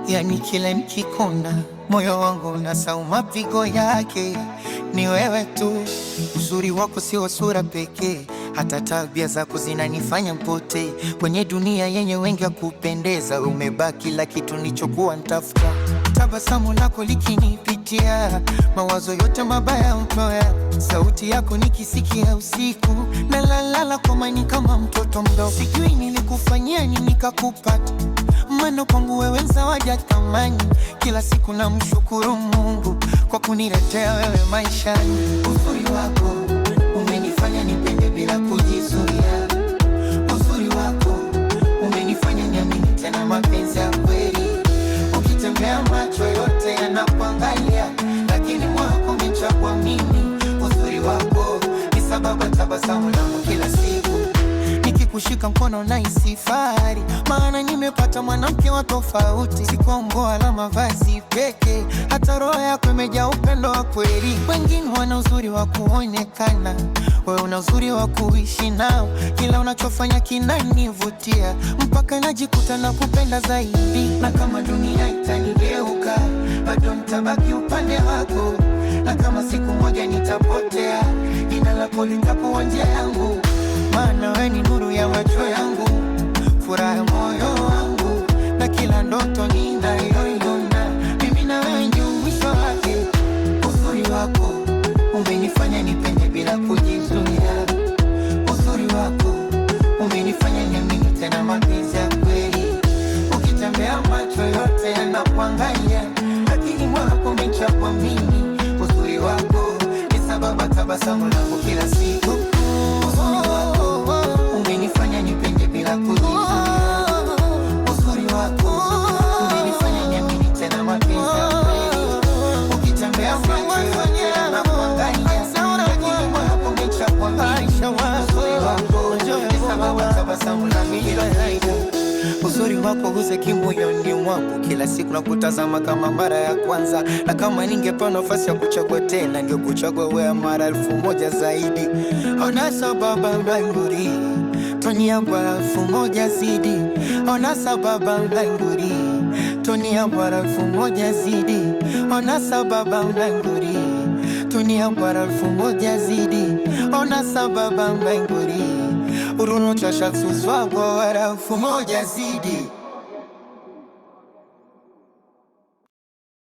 Yani kila nikikona moyo wangu unasahau mapigo yake. Ni wewe tu, uzuri wako sio sura pekee, hata tabia zako zinanifanya mpote kwenye dunia yenye wengi wa kupendeza. Umebaki kila kitu nilichokuwa nitafuta, tabasamu lako likinipitia, mawazo yote mabaya utoya. Sauti yako nikisikia usiku, nalalala kwa amani kama mtoto mdogo. Sijui nilikufanyia nini nikakupata, maana kwangu wewe zawadi ya thamani. Kila siku namshukuru Mungu kwa kuniletea wewe maishani. Uzuri wako umenifanya nipende bila kujizuia. Uzuri wako umenifanya niamini tena mapenzi ya kweli. Ukitembea macho yote yanakuangalia, lakini mwako umechagua mimi. Uzuri wako ni sababu tabasamu langu kila siku. Nikikushika mkono nahisi fahari, maana nimepata mwanamke wa tofauti. Si kwa umbo wala mavazi pekee, hata roho yako imejaa upendo wa kweli. Wengine wana uzuri wa kuonekana, wewe una uzuri wa kuishi nao. Kila unachofanya kinanivutia, mpaka najikuta na kupenda zaidi. Na kama dunia itanigeuka, bado nitabaki upande wako. Na kama siku moja nitapotea, jina lako litakuwa njia yangu. Maana wewe ni nuru ya macho yangu, furaha ya moyo wangu, na kila ndoto ninayoiona mimi na wewe ndio mwisho wake. Uzuri wako umenifanya nipende bila kujizuia. Uzuri wako umenifanya niamini tena mapenzi ya kweli. Ukitembea macho yote yanakuangalia, lakini mwako umechagua mimi. Uzuri wako ni sababu tabasamu langu kila siku. Uzuri wako umenifanya nipende bila kujizuia. Uzuri wako umenifanya niamini tena mapenzi ya kweli. Ukitembea macho yote yanakuangalia, lakini mwako umechagua mimi. Uzuri wako ni sababu tabasamu langu kila siku. Uzuri wako huzeki moyoni mwangu, kila siku nakutazama kama mara ya kwanza. Na kama ningepewa nafasi ya kuchagua tena, ningekuchagua wewe mara 1000 zaidi. Ona sababu mbinguni tonia bora 1000 zidi. Ona sababu mbinguni tonia bora 1000 zidi. Ona sababu mbinguni tonia bora 1000 zidi. Ona sababu mbinguni uruno chasha suswa bora 1000 zidi.